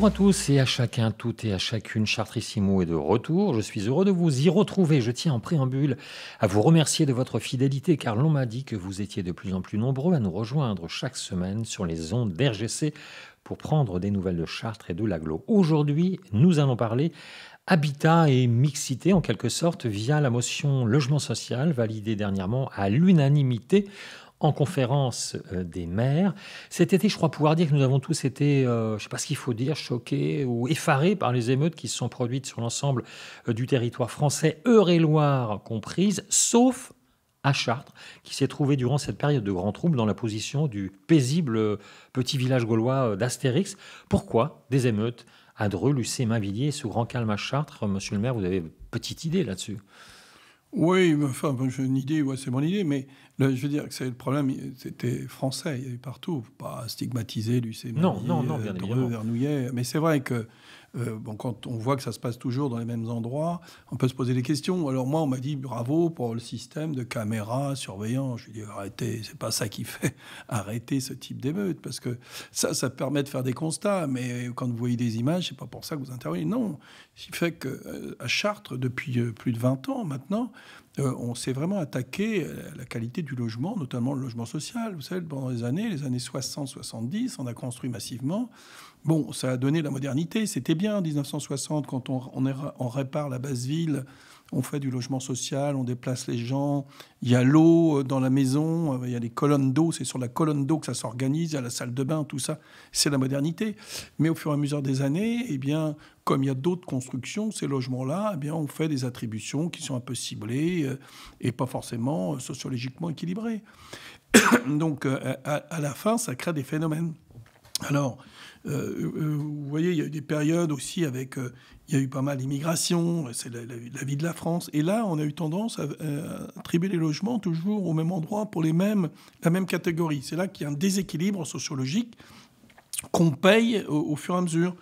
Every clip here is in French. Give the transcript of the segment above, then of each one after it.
Bonjour à tous et à chacun, toutes et à chacune. Chartrissimo est de retour. Je suis heureux de vous y retrouver. Je tiens en préambule à vous remercier de votre fidélité car l'on m'a dit que vous étiez de plus en plus nombreux à nous rejoindre chaque semaine sur les ondes d'RGC pour prendre des nouvelles de Chartres et de l'Agglo. Aujourd'hui, nous allons parler habitat et mixité en quelque sorte via la motion logement social validée dernièrement à l'unanimité en conférence des maires. Cet été, je crois pouvoir dire que nous avons tous été, je ne sais pas ce qu'il faut dire, choqués ou effarés par les émeutes qui se sont produites sur l'ensemble du territoire français, Eure-et-Loire comprises, sauf à Chartres, qui s'est trouvé durant cette période de grand trouble dans la position du paisible petit village gaulois d'Astérix. Pourquoi des émeutes à Dreux, Lucé, Mainvilliers, sous grand calme à Chartres? Monsieur le maire, vous avez une petite idée là-dessus? Oui, enfin, j'ai une idée, ouais, c'est mon idée, mais je veux dire que c'est le problème, c'était français, il y avait partout, faut pas stigmatiser Lucé, Non, Mainvilliers, bien Dreux, évidemment. Vernouillet, mais c'est vrai que quand on voit que ça se passe toujours dans les mêmes endroits, on peut se poser des questions. Alors moi, on m'a dit bravo pour le système de caméras surveillants. Je lui ai dit arrêtez, c'est pas ça qui fait arrêter ce type d'émeute, parce que ça permet de faire des constats, mais quand vous voyez des images, c'est pas pour ça que vous intervenez. Non, ce qui fait qu'à Chartres, depuis plus de 20 ans maintenant, on s'est vraiment attaqué à la qualité du logement, notamment le logement social. Vous savez, pendant les années 60-70, on a construit massivement. Bon, ça a donné la modernité. C'était bien en 1960, quand on répare la basse ville, on fait du logement social, on déplace les gens. Il y a l'eau dans la maison, il y a les colonnes d'eau. C'est sur la colonne d'eau que ça s'organise. Il y a la salle de bain, tout ça. C'est la modernité. Mais au fur et à mesure des années, eh bien, comme il y a d'autres constructions, ces logements-là, eh bien, on fait des attributions qui sont un peu ciblées et pas forcément sociologiquement équilibrées. Donc, à la fin, ça crée des phénomènes. Alors, vous voyez, il y a eu des périodes aussi avec... il y a eu pas mal d'immigration, c'est la vie de la France. Et là, on a eu tendance à attribuer les logements toujours au même endroit pour la même catégorie. C'est là qu'il y a un déséquilibre sociologique qu'on paye au fur et à mesure.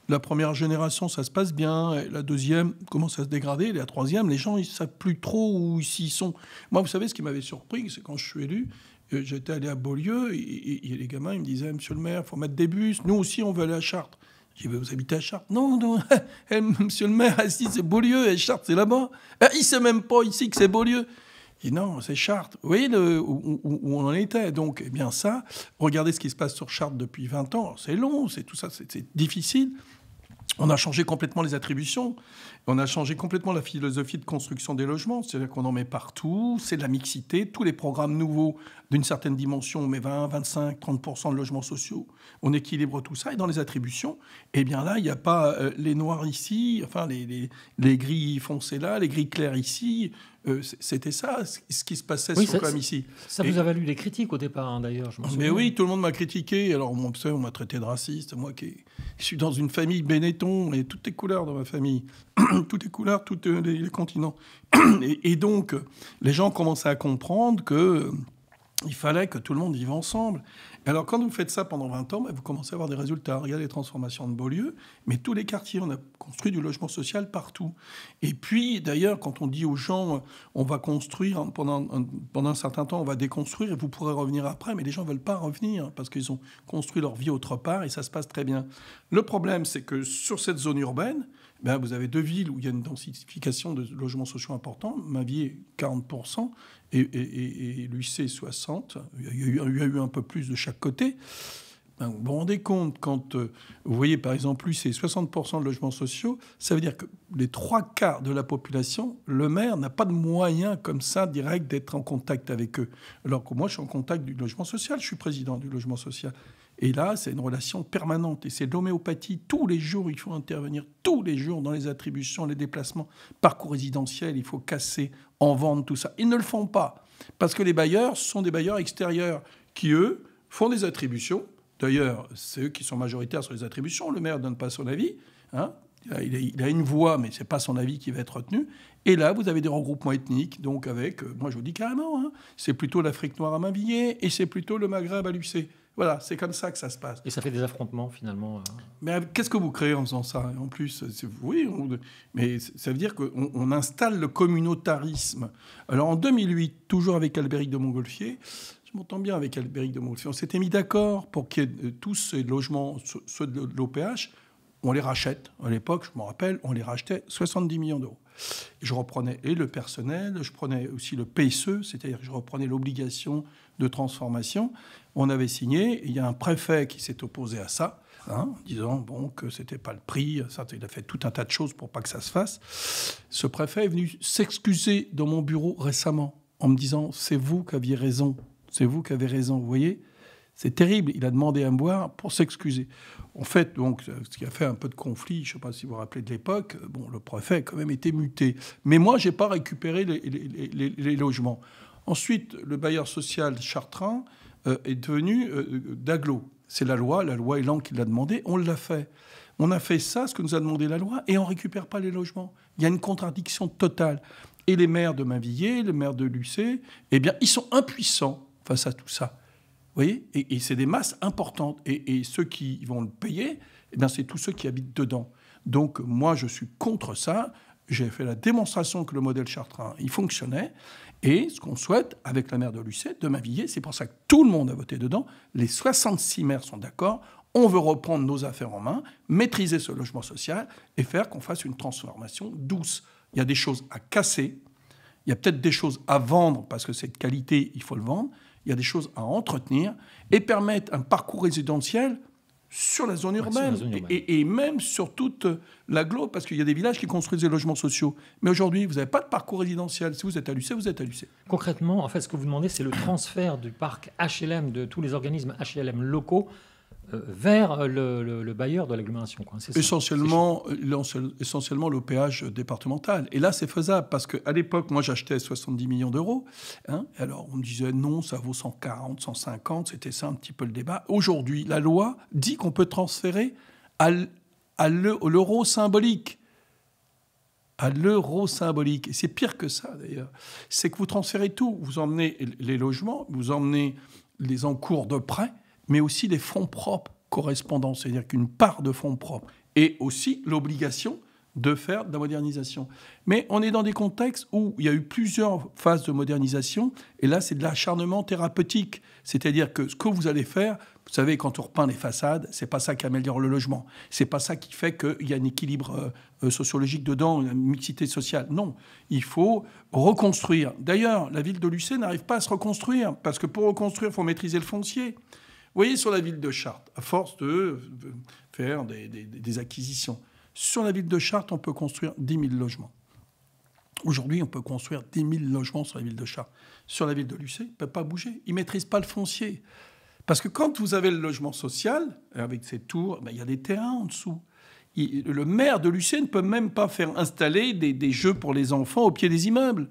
La première génération, ça se passe bien. La deuxième commence à se dégrader. Et la troisième, les gens, ils ne savent plus trop où ils sont. Moi, vous savez, ce qui m'avait surpris, c'est quand je suis élu, j'étais allé à Beaulieu et les gamins, ils me disaient « Monsieur le maire, il faut mettre des bus. Nous aussi, on veut aller à Chartres. » J'ai dit « Vous habitez à Chartres ?»« Non, non, monsieur le maire, ici, c'est Beaulieu et Chartres, c'est là-bas. » Il ne sait même pas ici que c'est Beaulieu. Et non, c'est Chartres. Vous voyez où on en était. Donc, eh bien ça, regardez ce qui se passe sur Chartres depuis 20 ans. C'est long, c'est tout ça, c'est difficile. On a changé complètement les attributions. On a changé complètement la philosophie de construction des logements. C'est-à-dire qu'on en met partout. C'est de la mixité. Tous les programmes nouveaux d'une certaine dimension, on met 20, 25, 30% de logements sociaux. On équilibre tout ça. Et dans les attributions, eh bien là, il n'y a pas les noirs ici, enfin les gris foncés là, les gris clairs ici. C'était ça, ce qui se passait quand même ici. Ça vous a valu des critiques au départ, hein, d'ailleurs. Je m'en souviens. Mais oui, tout le monde m'a critiqué. Alors, on m'a traité de raciste. Moi je suis dans une famille Benetton et toutes les couleurs dans ma famille. Toutes les couleurs, tous les continents. Et donc, les gens commençaient à comprendre qu'il fallait que tout le monde vive ensemble. Alors, quand vous faites ça pendant 20 ans, vous commencez à avoir des résultats. Regardez les transformations de Beaulieu, mais tous les quartiers, on a construit du logement social partout. Et puis, d'ailleurs, quand on dit aux gens, on va construire, pendant un certain temps, on va déconstruire et vous pourrez revenir après, mais les gens ne veulent pas revenir parce qu'ils ont construit leur vie autre part et ça se passe très bien. Le problème, c'est que sur cette zone urbaine, vous avez deux villes où il y a une densification de logements sociaux importants. Mainvilliers, 40%, et Lucé, 60%. Il y a eu un peu plus de chaque côté. Vous vous rendez compte, quand vous voyez par exemple Lucé, 60% de logements sociaux, ça veut dire que les 3/4 de la population, le maire n'a pas de moyens comme ça direct d'être en contact avec eux. Alors que moi, je suis en contact du logement social, je suis président du logement social. Et là, c'est une relation permanente. Et c'est de l'homéopathie. Tous les jours, il faut intervenir. Tous les jours, dans les attributions, les déplacements, parcours résidentiels, il faut casser, en vendre, tout ça. Ils ne le font pas. Parce que les bailleurs sont des bailleurs extérieurs qui, eux, font des attributions. D'ailleurs, c'est eux qui sont majoritaires sur les attributions. Le maire ne donne pas son avis. Hein. Il a une voix, mais ce n'est pas son avis qui va être retenu. Et là, vous avez des regroupements ethniques. Donc avec, moi je vous dis carrément, hein, c'est plutôt l'Afrique noire à Mainvilliers et c'est plutôt le Maghreb à Lucé. Voilà, c'est comme ça que ça se passe. Et ça fait des affrontements, finalement. Mais qu'est-ce que vous créez en faisant ça? En plus, oui, mais ça veut dire qu'on installe le communautarisme. Alors, en 2008, toujours avec Albéric de Montgolfier, je m'entends bien avec Albéric de Montgolfier, on s'était mis d'accord pour qu'il y ait tous ces logements, ceux de l'OPH, on les rachète. À l'époque, je me rappelle, on les rachetait 70 millions d'euros. Je reprenais et le personnel, je prenais aussi le PSE, c'est-à-dire que je reprenais l'obligation de transformation. On avait signé, il y a un préfet qui s'est opposé à ça, en disant que ce n'était pas le prix. Ça, il a fait tout un tas de choses pour pas que ça se fasse. Ce préfet est venu s'excuser dans mon bureau récemment en me disant « c'est vous qui aviez raison, c'est vous qui avez raison ». Vous voyez, c'est terrible. Il a demandé à me voir pour s'excuser. En fait, donc, ce qui a fait un peu de conflit, je ne sais pas si vous vous rappelez de l'époque, le préfet a quand même été muté. Mais moi, je n'ai pas récupéré les logements. Ensuite, le bailleur social chartrain est devenu d'agglo. C'est la loi Elan qui l'a demandé, on l'a fait. On a fait ça, ce que nous a demandé la loi, et on ne récupère pas les logements. Il y a une contradiction totale. Et les maires de Mainvilliers, les maires de Lucé, eh bien, ils sont impuissants face à tout ça. Vous voyez, et c'est des masses importantes. Et ceux qui vont le payer, eh bien, c'est tous ceux qui habitent dedans. Donc, moi, je suis contre ça. J'ai fait la démonstration que le modèle chartrain, il fonctionnait. Et ce qu'on souhaite, avec la maire de Lucé, de Mainvilliers, c'est pour ça que tout le monde a voté dedans. Les 66 maires sont d'accord. On veut reprendre nos affaires en main, maîtriser ce logement social et faire qu'on fasse une transformation douce. Il y a des choses à casser. Il y a peut-être des choses à vendre parce que c'est de qualité, il faut le vendre. Il y a des choses à entretenir et permettre un parcours résidentiel sur la zone urbaine, et même sur toute l'agglo, parce qu'il y a des villages qui construisent des logements sociaux. Mais aujourd'hui, vous n'avez pas de parcours résidentiel. Si vous êtes à Lucé, vous êtes à Lucé. Concrètement, en fait, ce que vous demandez, c'est le transfert du parc HLM, de tous les organismes HLM locaux, vers le bailleur de l'agglomération. Essentiellement l'OPH départemental. Et là, c'est faisable, parce qu'à l'époque, moi, j'achetais 70 millions d'euros. Alors, on me disait, non, ça vaut 140, 150. C'était ça un petit peu le débat. Aujourd'hui, la loi dit qu'on peut transférer à l'euro symbolique. À l'euro symbolique. Et c'est pire que ça, d'ailleurs. C'est que vous transférez tout. Vous emmenez les logements, vous emmenez les encours de prêt, mais aussi des fonds propres correspondants, c'est-à-dire qu'une part de fonds propres, et aussi l'obligation de faire de la modernisation. Mais on est dans des contextes où il y a eu plusieurs phases de modernisation, et là, c'est de l'acharnement thérapeutique. C'est-à-dire que ce que vous allez faire, vous savez, quand on repeint les façades, c'est pas ça qui améliore le logement. C'est pas ça qui fait qu'il y a un équilibre sociologique dedans, une mixité sociale. Non, il faut reconstruire. D'ailleurs, la ville de Lucé n'arrive pas à se reconstruire, parce que pour reconstruire, il faut maîtriser le foncier. Vous voyez, sur la ville de Chartres, à force de faire des acquisitions, sur la ville de Chartres, on peut construire 10 000 logements. Aujourd'hui, on peut construire 10 000 logements sur la ville de Chartres. Sur la ville de Lucé, il ne peut pas bouger. Ils ne maîtrisent pas le foncier. Parce que quand vous avez le logement social, avec ces tours, il y a des terrains en dessous. Le maire de Lucé ne peut même pas faire installer des jeux pour les enfants au pied des immeubles.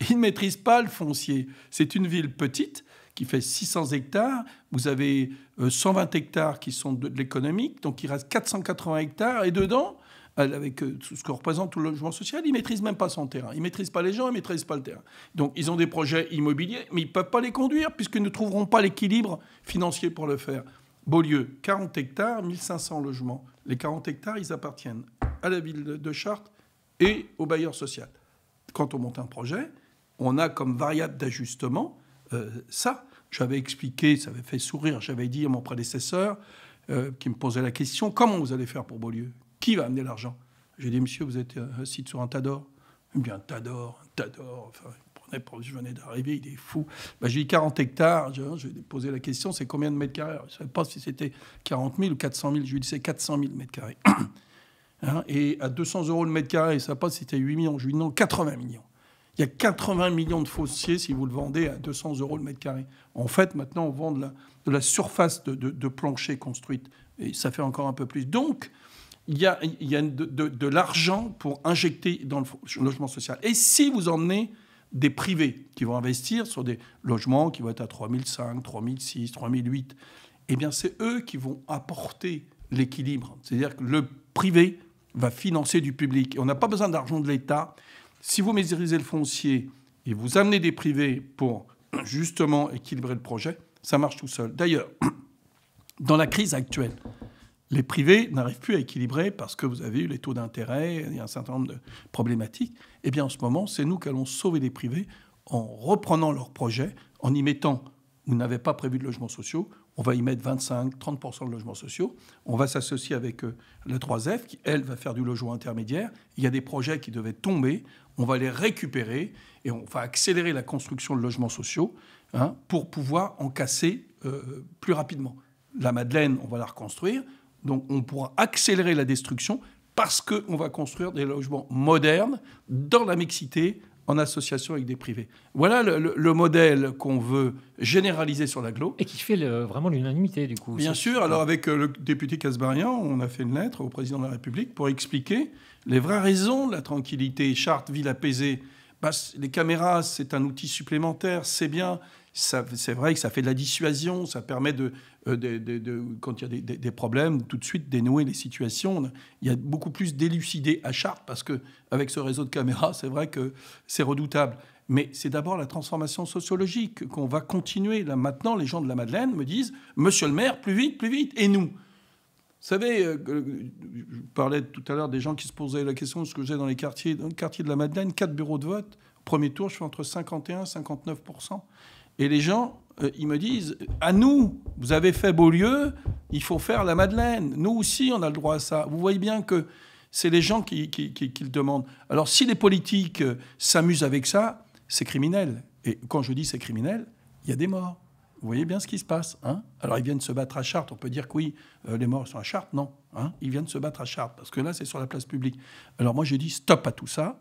Il ne maîtrise pas le foncier. C'est une ville petite qui fait 600 hectares. Vous avez 120 hectares qui sont de l'économique, donc il reste 480 hectares. Et dedans, avec ce que représente tout le logement social, ils ne maîtrisent même pas son terrain. Ils ne maîtrisent pas les gens, ils ne maîtrisent pas le terrain. Donc ils ont des projets immobiliers, mais ils ne peuvent pas les conduire puisqu'ils ne trouveront pas l'équilibre financier pour le faire. Beaulieu, 40 hectares, 1500 logements. Les 40 hectares, ils appartiennent à la ville de Chartres et au bailleur social. Quand on monte un projet, on a comme variable d'ajustement ça. J'avais expliqué, ça avait fait sourire, j'avais dit à mon prédécesseur qui me posait la question, comment vous allez faire pour Beaulieu ? Qui va amener l'argent ? J'ai dit, monsieur, vous êtes assis sur un tas d'or. Il me dit, un tas d'or. Enfin, je venais d'arriver, il est fou. J'ai dit 40 hectares. Je lui ai posé la question, c'est combien de mètres carrés ? Je ne savais pas si c'était 40 000 ou 400 000. Je lui ai dit, c'est 400 000 mètres carrés. Et à 200 € le mètre carré, je ne savais pas si c'était 8 millions. Je lui ai dit, non, 80 millions. Il y a 80 millions de fonciers si vous le vendez à 200 € le mètre carré. En fait, maintenant, on vend de la surface de plancher construite. Et ça fait encore un peu plus. Donc, il y a de l'argent pour injecter dans le logement social. Et si vous emmenez des privés qui vont investir sur des logements qui vont être à 3005, 3006, 3008, eh bien, c'est eux qui vont apporter l'équilibre. C'est-à-dire que le privé va financer du public. Et on n'a pas besoin d'argent de l'État. Si vous maîtrisez le foncier et vous amenez des privés pour justement équilibrer le projet, ça marche tout seul. D'ailleurs, dans la crise actuelle, les privés n'arrivent plus à équilibrer parce que vous avez eu les taux d'intérêt, il y a un certain nombre de problématiques. Eh bien, en ce moment, c'est nous qui allons sauver les privés en reprenant leurs projets, en y mettant, vous n'avez pas prévu de logements sociaux, on va y mettre 25-30% de logements sociaux. On va s'associer avec la 3F, qui, elle, va faire du logement intermédiaire. Il y a des projets qui devaient tomber. On va les récupérer et on va accélérer la construction de logements sociaux pour pouvoir en casser plus rapidement. La Madeleine, on va la reconstruire. Donc, on pourra accélérer la destruction parce qu'on va construire des logements modernes dans la mixité, en association avec des privés. Voilà le modèle qu'on veut généraliser sur l'agglo. Et qui fait vraiment l'unanimité, du coup. Bien sûr. Alors, avec le député Kasbarian, on a fait une lettre au président de la République pour expliquer les vraies raisons de la tranquillité. Charte, ville apaisée. Les caméras, c'est un outil supplémentaire, c'est bien. C'est vrai que ça fait de la dissuasion, ça permet quand il y a des problèmes, tout de suite dénouer les situations. Il y a beaucoup plus d'élucidé à Chartres, parce qu'avec ce réseau de caméras, c'est vrai que c'est redoutable. Mais c'est d'abord la transformation sociologique qu'on va continuer. Là, maintenant, les gens de la Madeleine me disent « Monsieur le maire, plus vite, et nous ?» Vous savez, je parlais tout à l'heure des gens qui se posaient la question de ce que j'ai dans les quartiers. Dans le quartier de la Madeleine, 4 bureaux de vote. Au premier tour, je fais entre 51 et 59%. Et les gens, ils me disent, à nous, vous avez fait Beaulieu, il faut faire la Madeleine. Nous aussi, on a le droit à ça. Vous voyez bien que c'est les gens qui le demandent. Alors, si les politiques s'amusent avec ça, c'est criminel. Et quand je dis c'est criminel, il y a des morts. Vous voyez bien ce qui se passe. Alors, ils viennent se battre à Chartres. On peut dire que oui, les morts sont à Chartres. Non. Ils viennent se battre à Chartres, parce que là, c'est sur la place publique. Alors, moi, j'ai dit, stop à tout ça.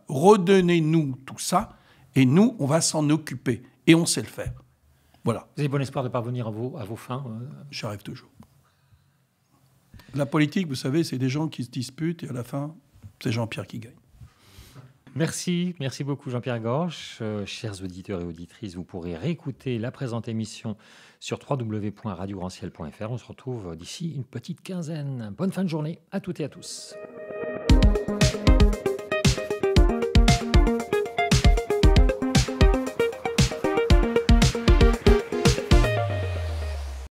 Redonnez-nous tout ça. Et nous, on va s'en occuper. Et on sait le faire. Voilà. Vous avez bon espoir de parvenir à vos fins J'arrive toujours. La politique, vous savez, c'est des gens qui se disputent et à la fin, c'est Jean-Pierre qui gagne. Merci beaucoup Jean-Pierre Gorge. Chers auditeurs et auditrices, vous pourrez réécouter la présente émission sur www.radiogranciel.fr. On se retrouve d'ici une petite quinzaine. Bonne fin de journée à toutes et à tous.